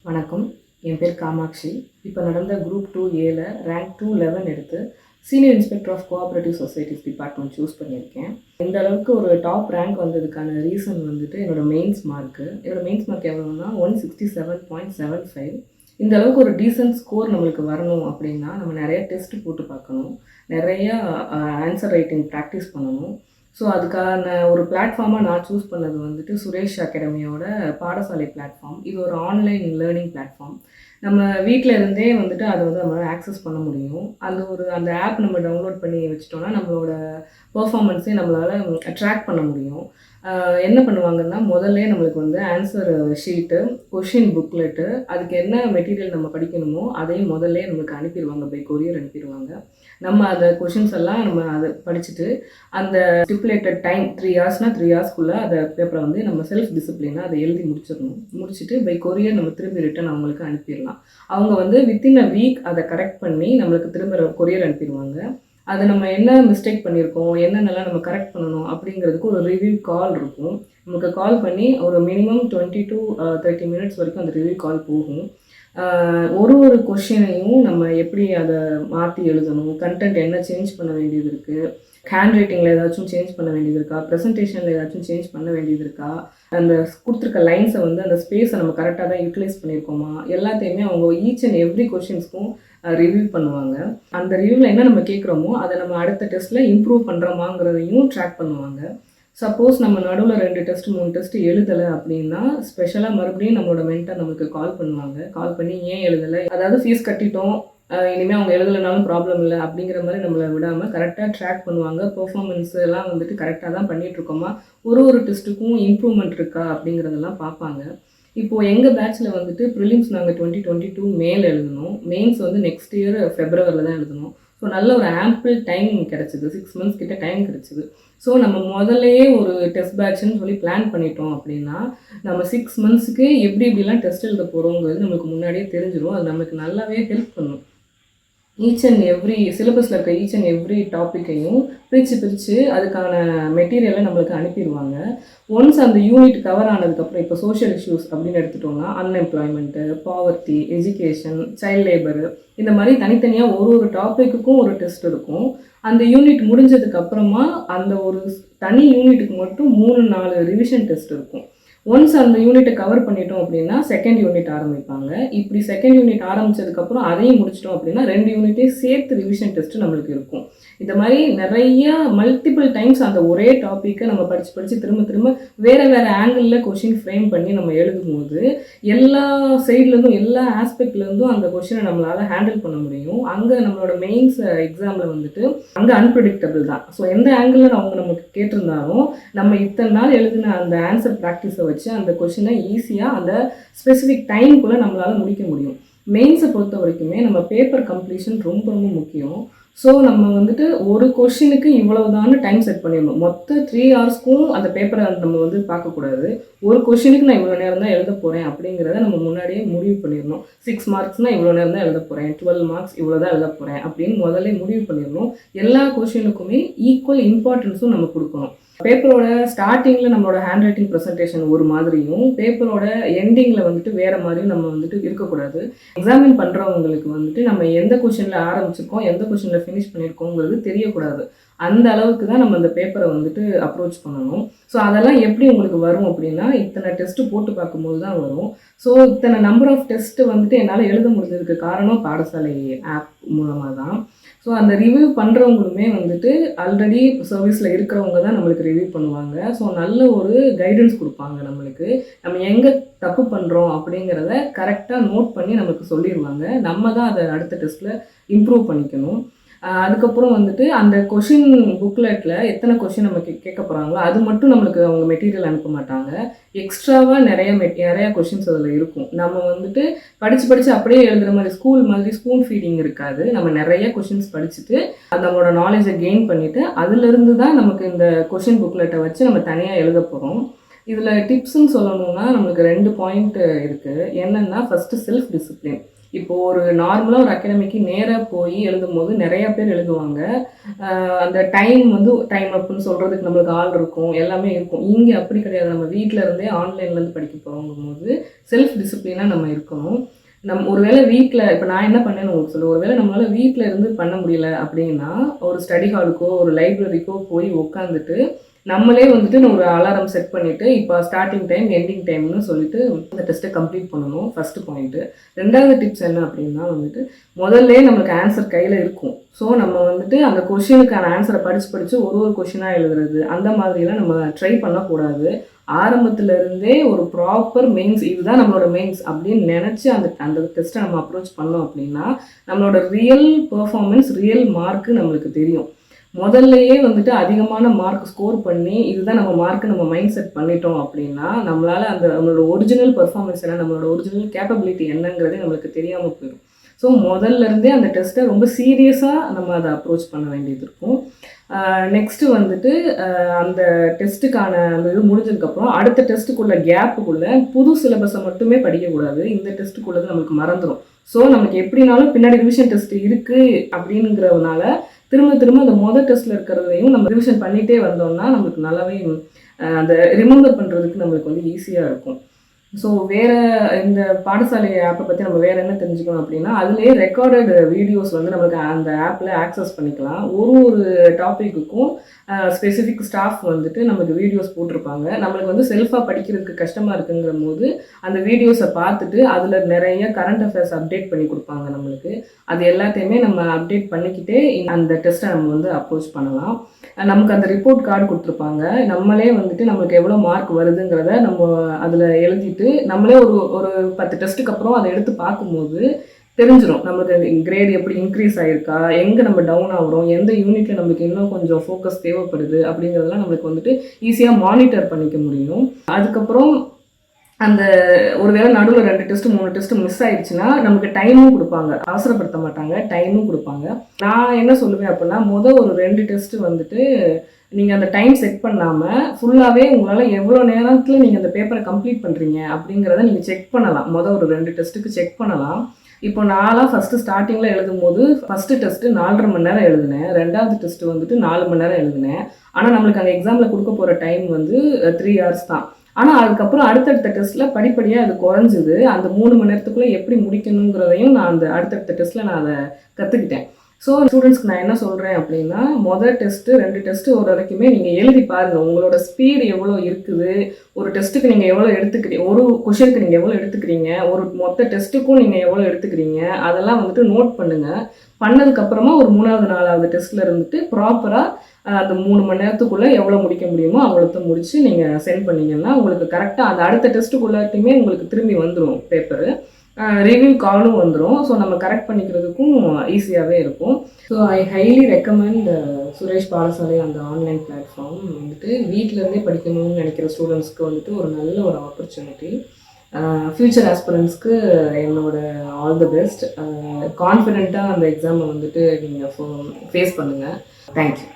வணக்கம். என் பேர் காமாட்சி. இப்போ நடந்த குரூப் 2A ரேங்க் 211 எடுத்து senior inspector of cooperative societies department choose பண்ணியிருக்கேன். இந்த அளவுக்கு ஒரு டாப் ரேங்க் வந்ததுக்கான ரீசன் என்னோட மெயின்ஸ் மார்க்கு. என்னோட மெயின்ஸ் மார்க் எவ்வளோன்னா 167.75. இந்த அளவுக்கு ஒரு டீசன்ட் ஸ்கோர் நம்மளுக்கு வரணும் அப்படின்னா நம்ம நிறைய டெஸ்ட் போட்டு பார்க்கணும், நிறையா ஆன்சர் ரைட்டிங் ப்ராக்டிஸ் பண்ணணும். ஸோ அதுக்கான ஒரு பிளாட்ஃபார்மாக நான் சூஸ் பண்ணது சுரேஷ் அகாடமியோட பாடசாலை பிளாட்ஃபார்ம். இது ஒரு ஆன்லைன் லேர்னிங் பிளாட்ஃபார்ம். நம்ம வீட்டில் இருந்தே அதை நம்மளால் ஆக்சஸ் பண்ண முடியும். அந்த ஆப் நம்ம டவுன்லோட் பண்ணி வச்சிட்டோம்னா நம்மளோட பெர்ஃபார்மன்ஸே நம்மளால் ட்ராக் பண்ண முடியும். என்ன பண்ணுவாங்கன்னா முதல்ல நம்மளுக்கு ஆன்சர் ஷீட்டு, கொஷின் புக்லெட்டு, அதுக்கு என்ன மெட்டீரியல் நம்ம படிக்கணுமோ அதையும் முதல்ல நம்மளுக்கு அனுப்பிடுவாங்க, பை கொரியர் அனுப்பிடுவாங்க. நம்ம அந்த கொஷின்ஸ் எல்லாம் நம்ம அதை படிச்சுட்டு அந்த ஸ்டிப்புலேட்டட் டைம் 3 ஹவர்ஸ்னா 3 ஹவர்ஸ்க்குள்ளே அதை பேப்பரை நம்ம செல்ஃப் டிசிப்ளினாக அதை எழுதி முடிச்சுட்டு பை கொரியர் நம்ம திரும்பி ரிட்டன் அவங்களுக்கு அனுப்பிடலாம். அவங்க வித்தின் அ வீக் அதை கரெக்ட் பண்ணி நம்மளுக்கு திரும்ப கொரியர் அனுப்பிடுவாங்க. அதை நம்ம என்ன மிஸ்டேக் பண்ணியிருக்கோம், என்னென்னலாம் நம்ம கரெக்ட் பண்ணணும் அப்படிங்கிறதுக்கு ஒரு ரிவ்யூ கால் இருக்கும். நமக்கு கால் பண்ணி ஒரு மினிமம் 20 to 30 மினிட்ஸ் வரைக்கும் அந்த ரிவ்யூ கால் போகும். ஒரு கொஷினையும் நம்ம எப்படி அதை மாற்றி எழுதணும், கண்டென்ட் என்ன சேஞ்ச் பண்ண வேண்டியது இருக்குது, ஹேண்ட் ரைட்டிங்கில் ஏதாச்சும் சேஞ்ச் பண்ண வேண்டியது இருக்கா, ப்ரெசன்டேஷனில் ஏதாச்சும் சேஞ்ச் பண்ண வேண்டியது இருக்கா, அந்த கொடுத்துருக்க லைன்ஸை அந்த ஸ்பேஸை நம்ம கரெக்டாக தான் யூட்டிலைஸ் பண்ணியிருக்கோமா, எல்லாத்தையுமே அவங்க ஈச் அண்ட் எவ்ரி கொஷின்ஸ்க்கும் ரிவ்யூ பண்ணுவாங்க. அந்த ரிவ்யூவில் என்ன நம்ம கேட்குறோமோ அதை நம்ம அடுத்த டெஸ்ட்டில் இம்ப்ரூவ் பண்ணுறோமாங்கிறதையும் ட்ராக் பண்ணுவாங்க. சப்போஸ் நம்ம நடுவில் 2 டெஸ்ட் 3 டெஸ்ட் எழுதலை அப்படின்னா ஸ்பெஷலாக மறுபடியும் நம்மளோட மென்டர் நமக்கு கால் பண்ணுவாங்க. கால் பண்ணி ஏன் எழுதலை, அதாவது ஃபீஸ் கட்டிட்டோம், இனிமேல் அவங்க எழுதலைனாலும் ப்ராப்ளம் இல்லை அப்படிங்கிற மாதிரி நம்மளை விடாமல் கரெக்டாக ட்ராக் பண்ணுவாங்க. பெர்ஃபார்மன்ஸ் எல்லாம் கரெக்டாக தான் பண்ணிகிட்ருக்கோமா, ஒரு டெஸ்ட்டுக்கும் இம்ப்ரூவ்மெண்ட் இருக்கா அப்படிங்கிறதெல்லாம் பார்ப்பாங்க. இப்போது எங்கள் பேட்சில் ப்ரிலிம்ஸ் நாங்கள் 2022 மேல் எழுதணும், மெயின்ஸ் நெக்ஸ்ட் இயர் ஃபெப்ரவரியில் தான் எழுதணும். ஸோ நல்ல ஒரு ஆம்பிள் டைம் கிடச்சிது, 6 மந்த்ஸ் கிட்ட டைம் கிடச்சிது. ஸோ நம்ம முதல்லையே ஒரு டெஸ்ட் பேட்ச்னு சொல்லி பிளான் பண்ணிட்டோம் அப்படின்னா நம்ம 6 மந்த்ஸுக்கு எப்படிலாம் டெஸ்ட் எழுத போகிறோங்கிறது நம்மளுக்கு முன்னாடியே தெரிஞ்சிடும். அது நம்மளுக்கு நல்லாவே ஹெல்ப் பண்ணும். ஈச் அண்ட் எவ்ரி சிலபஸில் இருக்க ஈச் அண்ட் எவ்ரி டாப்பிக்கையும் பிரித்து அதுக்கான மெட்டீரியலை நம்மளுக்கு அனுப்பிடுவாங்க. ஒன்ஸ் அந்த யூனிட் கவர் ஆனதுக்கப்புறம் இப்போ சோஷியல் இஷ்யூஸ் அப்படின்னு எடுத்துட்டோம்னா unemployment, poverty, education, child labour, இந்த மாதிரி தனித்தனியாக ஒரு டாப்பிக்குக்கும் ஒரு டெஸ்ட் இருக்கும். அந்த யூனிட் முடிஞ்சதுக்கப்புறமா அந்த ஒரு தனி யூனிட்டுக்கு மட்டும் 3-4 ரிவிஷன் டெஸ்ட் இருக்கும். ஒன்ஸ் அந்த யூனிட்டை கவர் பண்ணிட்டோம் அப்படின்னா செகண்ட் யூனிட் ஆரம்பிப்பாங்க. இப்படி செகண்ட் யூனிட் ஆரம்பித்ததுக்கப்புறம் அதையும் முடிச்சிட்டோம் அப்படின்னா 2 யூனிட்டையும் சேர்த்து ரிவிஷன் டெஸ்ட்டு நம்மளுக்கு இருக்கும். இந்த மாதிரி நிறையா மல்டிபிள் டைம்ஸ் அந்த ஒரே டாப்பிக்கை நம்ம படித்து திரும்ப வேறு ஆங்கிளில் கொஷின் ஃப்ரேம் பண்ணி நம்ம எழுதும்போது எல்லா சைட்லேருந்தும் எல்லா ஆஸ்பெக்ட்லேருந்தும் அந்த கொஷினை நம்மளால் ஹேண்டில் பண்ண முடியும். அங்கே நம்மளோட மெயின்ஸ் எக்ஸாமில் அங்கே அன்பிரடிக்டபிள் தான். ஸோ எந்த ஆங்கிளில் அவங்க நமக்கு கேட்டிருந்தாலும் நம்ம இத்தனை நாள் எழுதின அந்த ஆன்சர் ப்ராக்டிஸை வச்சு அந்த கொஷினை ஈஸியாக அந்த ஸ்பெசிஃபிக் டைமுக்குள்ளே நம்மளால் முடிக்க முடியும். மெயின்ஸை பொறுத்த வரைக்குமே நம்ம பேப்பர் கம்ப்ளீஷன் ரொம்ப முக்கியம். ஸோ நம்ம ஒரு கொஷினுக்கு இவ்வளவுதான் டைம் செட் பண்ணிடணும். மொத்த 3 ஹவர்ஸ்க்கும் அந்த பேப்பரை நம்ம பார்க்கக்கூடாது. ஒரு கொஷினுக்கு நான் இவ்வளோ நேரம் தான் எழுத போகிறேன் அப்படிங்கிறத நம்ம முன்னாடியே முடிவு பண்ணிடணும். 6 மார்க்ஸ்னால் இவ்வளோ நேரம் தான் எழுத போகிறேன், 12 மார்க்ஸ் இவ்வளோ தான் எழுத போகிறேன் அப்படின்னு முதல்ல முடிவு பண்ணிடணும். எல்லா கொஷினுக்குமே ஈக்குவல் இம்பார்ட்டன்ஸும் நம்ம கொடுக்கணும். பேப்பரோட ஸ்டார்டிங்கில் நம்மளோட ஹேண்ட் ரைட்டிங் ப்ரெசன்டேஷன் ஒரு மாதிரியும் பேப்பரோட எண்டிங்கில் வேறு மாதிரியும் நம்ம இருக்கக்கூடாது. எக்ஸாமின் பண்ணுறவங்களுக்கு நம்ம எந்த கொஷினில் ஆரம்பிச்சிருக்கோம், எந்த கொஷினில் ஃபினிஷ் பண்ணியிருக்கோங்கிறது தெரியக்கூடாது. அந்த அளவுக்கு தான் நம்ம அந்த பேப்பரை அப்ரோச் பண்ணணும். ஸோ அதெல்லாம் எப்படி உங்களுக்கு வரும் அப்படின்னா இத்தனை டெஸ்ட்டு போட்டு பார்க்கும்போது தான் வரும். ஸோ இத்தனை நம்பர் ஆஃப் டெஸ்ட்டு என்னால் எழுத முடிஞ்சதுக்கு காரணம் பாடசாலை ஆப் மூலமாக தான். ஸோ அந்த ரிவ்யூ பண்ணுறவங்களுமே ஆல்ரெடி சர்வீஸில் இருக்கிறவங்க தான் நம்மளுக்கு ரிவ்யூ பண்ணுவாங்க. ஸோ நல்ல ஒரு கைடன்ஸ் கொடுப்பாங்க நம்மளுக்கு. நம்ம எங்கே தப்பு பண்ணுறோம் அப்படிங்கிறத கரெக்டாக நோட் பண்ணி நமக்கு சொல்லிடுவாங்க. நம்ம தான் அதை அடுத்த டெஸ்ட்டில் இம்ப்ரூவ் பண்ணிக்கணும். அதுக்கப்புறம் அந்த கொஷின் புக்லெட்டில் எத்தனை கொஷின் நம்ம கேட்க போகிறாங்களோ அது மட்டும் நம்மளுக்கு அவங்க மெட்டீரியல் அனுப்ப மாட்டாங்க. எக்ஸ்ட்ராவாக நிறையா கொஷின்ஸ் அதில் இருக்கும். நம்ம படித்து அப்படியே எழுதுகிற மாதிரி ஸ்கூல் மாதிரி ஸ்பூன் ஃபீடிங் இருக்காது. நம்ம நிறைய கொஷின்ஸ் படிச்சுட்டு அது நம்மளோட நாலேஜை கெயின் பண்ணிவிட்டு அதிலிருந்து தான் நமக்கு இந்த கொஷின் புக்லெட்டை வச்சு நம்ம தனியாக எழுத போகிறோம். இதில் டிப்ஸ்ன்னு சொல்லணும்னா நம்மளுக்கு 2 பாயிண்ட் இருக்குது. என்னென்னா ஃபஸ்ட்டு செல்ஃப் டிசிப்ளின். இப்போ ஒரு நார்மலாக ஒரு அகாடமிக்கு நேராக போய் எழுதும்போது நிறைய பேர் எழுதுவாங்க. அந்த டைம் அப்புன்னு சொல்கிறதுக்கு நம்மளுக்கு ஆள் இருக்கும், எல்லாமே இருக்கும். இங்கே அப்படி கிடையாது. நம்ம வீட்டில் இருந்தே ஆன்லைன்லேருந்து படிக்க போகும்போது செல்ஃப் டிசிப்ளினாக நம்ம இருக்கணும். ஒருவேளை வீட்டில் இப்போ நான் என்ன பண்ணேன்னு உங்களுக்கு சொல்லுவேன். ஒருவேளை நம்மளால் வீட்டில் இருந்து பண்ண முடியல அப்படின்னா, ஒரு ஸ்டடி ஹாலுக்கோ ஒரு லைப்ரரிக்கோ போய் உட்காந்துட்டு நம்மளே வந்துட்டு ஒரு அலாரம் செட் பண்ணிவிட்டு இப்போ ஸ்டார்டிங் டைம் எண்டிங் டைம்னு சொல்லிட்டு அந்த டெஸ்ட்டை கம்ப்ளீட் பண்ணணும். First point. 2வது டிப்ஸ் என்ன அப்படின்னா வந்துட்டு முதல்ல நம்மளுக்கு ஆன்சர் கையில் இருக்கும். ஸோ நம்ம வந்துட்டு அந்த கொஷினுக்கான ஆன்சரை படித்து ஒரு கொஷினாக எழுதுறது அந்த மாதிரிலாம் நம்ம ட்ரை பண்ணக்கூடாது. ஆரம்பத்துல இருந்தே ஒரு ப்ராப்பர் மெயின்ஸ் இதுதான் நம்மளோட மெயின்ஸ் அப்படின்னு நினச்சி அந்த டெஸ்ட்டை நம்ம அப்ரோச் பண்ணோம் அப்படின்னா நம்மளோட ரியல் பெர்ஃபார்மன்ஸ் ரியல் மார்க்கு நம்மளுக்கு தெரியும். முதல்லையே வந்துட்டு அதிகமான மார்க் ஸ்கோர் பண்ணி இதுதான் நம்ம மார்க்கு நம்ம மைண்ட் செட் பண்ணிட்டோம் அப்படின்னா நம்மளால் நம்மளோட ஒரிஜினல் பெர்ஃபார்மன்ஸ் என்ன, நம்மளோட ஒரிஜினல் கேப்பபிலிட்டி என்னங்கிறதே நம்மளுக்கு தெரியாமல் போயிடும். ஸோ முதல்ல இருந்தே அந்த டெஸ்ட்டை ரொம்ப சீரியஸாக நம்ம அதை அப்ரோச் பண்ண வேண்டியது இருக்கும். நெக்ஸ்ட்டு வந்துட்டு அந்த டெஸ்ட்டுக்கான அந்த இது முடிஞ்சதுக்கப்புறம் அடுத்த டெஸ்ட்டுக்குள்ள கேப்புக்குள்ளே புது சிலபஸை மட்டுமே படிக்கக்கூடாது. இந்த டெஸ்ட்டுக்குள்ளது நம்மளுக்கு மறந்துடும். ஸோ நமக்கு எப்படினாலும் பின்னாடி ரிவிஷன் டெஸ்ட் இருக்குது அப்படிங்கிறதுனால திரும்ப திரும்ப அந்த மொதல் டெஸ்ட்டில் இருக்கிறதையும் நம்ம ரிவிஷன் பண்ணிகிட்டே வந்தோம்னா நம்மளுக்கு நல்லாவே அந்த ரிமெம்பர் பண்ணுறதுக்கு நம்மளுக்கு வந்து ஈஸியாக இருக்கும். ஸோ வேறு இந்த பாடசாலை ஆப்பை பற்றி நம்ம வேறு என்ன தெரிஞ்சுக்கணும் அப்படின்னா அதுலேயே ரெக்கார்டட் வீடியோஸ் வந்து நம்மளுக்கு அந்த ஆப்பில் ஆக்சஸ் பண்ணிக்கலாம். ஒரு டாப்பிக்குக்கும் ஸ்பெசிஃபிக் ஸ்டாஃப் வந்துட்டு நமக்கு வீடியோஸ் போட்டிருப்பாங்க. நம்மளுக்கு வந்து செல்ஃபாக படிக்கிறதுக்கு கஷ்டமாக இருக்குங்கிற போது அந்த வீடியோஸை பார்த்துட்டு அதில் நிறைய கரண்ட் அஃபேர்ஸ் அப்டேட் பண்ணி கொடுப்பாங்க நம்மளுக்கு. அது எல்லாத்தையுமே நம்ம அப்டேட் பண்ணிக்கிட்டே அந்த டெஸ்ட்டை நம்ம வந்து அப்ரோச் பண்ணலாம். நமக்கு அந்த ரிப்போர்ட் கார்டு கொடுத்துருப்பாங்க. நம்மளே வந்துட்டு நம்மளுக்கு எவ்வளோ மார்க் வருதுங்கிறத நம்ம அதில் எழுதிட்டு நம்மளே ஒரு 10 டெஸ்ட்டுக்கு அப்புறம் அதை எடுத்து பார்க்கும்போது தெரிஞ்சிடும் நம்மளுக்கு கிரேட் எப்படி இன்க்ரீஸ் ஆகிருக்கா, எங்கே நம்ம டவுன் ஆகிறோம், எந்த யூனிட்டில் நம்மளுக்கு இன்னும் கொஞ்சம் ஃபோக்கஸ் தேவைப்படுது அப்படிங்கிறதெல்லாம் நம்மளுக்கு வந்துட்டு ஈஸியாக மானிட்டர் பண்ணிக்க முடியும். அதுக்கப்புறம் அந்த ஒருவேளை நடுவில் 2 டெஸ்ட்டு 3 டெஸ்ட்டு மிஸ் ஆயிடுச்சுன்னா நமக்கு டைமும் கொடுப்பாங்க. அவசரப்படுத்த மாட்டாங்க, டைமும் கொடுப்பாங்க. நான் என்ன சொல்லுவேன் அப்படின்னா ஒரு 2 டெஸ்ட்டு வந்துட்டு நீங்கள் அந்த டைம் செட் பண்ணாமல் ஃபுல்லாகவே உங்களால் எவ்வளோ நேரத்தில் நீங்கள் அந்த பேப்பரை கம்ப்ளீட் பண்ணுறீங்க அப்படிங்கிறத நீங்கள் செக் பண்ணலாம். ஒரு 2 டெஸ்ட்டுக்கு செக் பண்ணலாம். இப்போ நான்லாம் ஃபஸ்ட்டு ஸ்டார்டிங்கில் எழுதும்போது ஃபஸ்ட்டு டெஸ்ட்டு 4.5 மணி நேரம் எழுதினேன். 2வது டெஸ்ட்டு வந்துட்டு 4 மணி நேரம் எழுதினேன். ஆனால் நம்மளுக்கு அந்த எக்ஸாமில் கொடுக்க போகிற டைம் வந்து 3 hours தான். ஆனால் அதுக்கப்புறம் அடுத்தடுத்த டெஸ்ட்டில் படிப்படியாக அது குறைஞ்சிது. அந்த 3 மணி நேரத்துக்குள்ளே எப்படி முடிக்கணுங்கிறதையும் நான் அந்த அடுத்தடுத்த டெஸ்ட்டில் நான் அதை கற்றுக்கிட்டேன். ஸோ ஸ்டூடெண்ட்ஸ்க்கு நான் என்ன சொல்கிறேன் அப்படின்னா டெஸ்ட்டு 2 டெஸ்ட்டு ஒரு வரைக்குமே நீங்கள் எழுதி பாருங்கள். உங்களோட ஸ்பீடு எவ்வளோ இருக்குது, ஒரு டெஸ்ட்டுக்கு நீங்கள் எவ்வளோ எடுத்துக்கிறீங்க, ஒரு கொஷனுக்கு நீங்கள் எவ்வளோ எடுத்துக்கிறீங்க, ஒரு மொத்த டெஸ்ட்டுக்கும் நீங்கள் எவ்வளோ எடுத்துக்கிறீங்க, அதெல்லாம் வந்துட்டு நோட் பண்ணுங்கள். பண்ணதுக்கப்புறமா ஒரு 3வது 4வது டெஸ்ட்டில் இருந்துட்டு ப்ராப்பராக அந்த 3 மணி நேரத்துக்குள்ளே எவ்வளோ முடிக்க முடியுமோ அவ்வளோத்த முடித்து நீங்கள் சென்ட் பண்ணிங்கன்னா உங்களுக்கு கரெக்டாக அந்த அடுத்த டெஸ்ட்டுக்குள்ளாட்டியுமே உங்களுக்கு திரும்பி வந்துடும் பேப்பரு. ரிவ்யூ காலும் வந்துடும். ஸோ நம்ம கரெக்ட் பண்ணிக்கிறதுக்கும் ஈஸியாகவே இருக்கும். So I highly recommend Suresh பாடசாலை அந்த ஆன்லைன் பிளாட்ஃபார்ம் வந்துட்டு வீட்டிலேருந்தே படிக்கணும்னு நினைக்கிற ஸ்டூடெண்ட்ஸ்க்கு வந்துட்டு ஒரு நல்ல ஒரு ஆப்பர்ச்சுனிட்டி. ஃப்யூச்சர் ஆஸ்பிரண்ட்ஸ்க்கு என்னோட ஆல் தி பெஸ்ட். கான்ஃபிடெண்ட்டாக அந்த எக்ஸாமை வந்துட்டு நீங்கள் ஃபேஸ் பண்ணுங்கள். தேங்க்யூ.